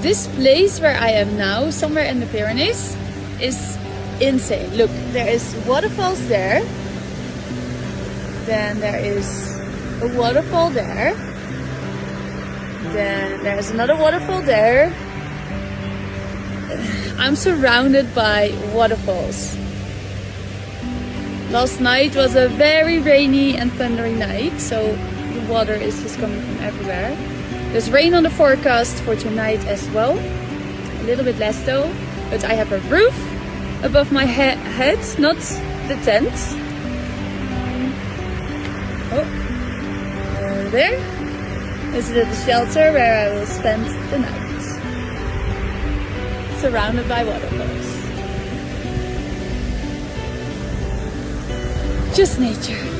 This place where I am now, somewhere in the Pyrenees, is insane. Look, there is waterfalls there. Then there is a waterfall there. Then there's another waterfall there. I'm surrounded by waterfalls. Last night was a very rainy and thundery night, so the water is just coming from everywhere. There's rain on the forecast for tonight as well. A little bit less though, but I have a roof above my head, not the tent. There is a little shelter where I will spend the night. Surrounded by waterfalls. Just nature.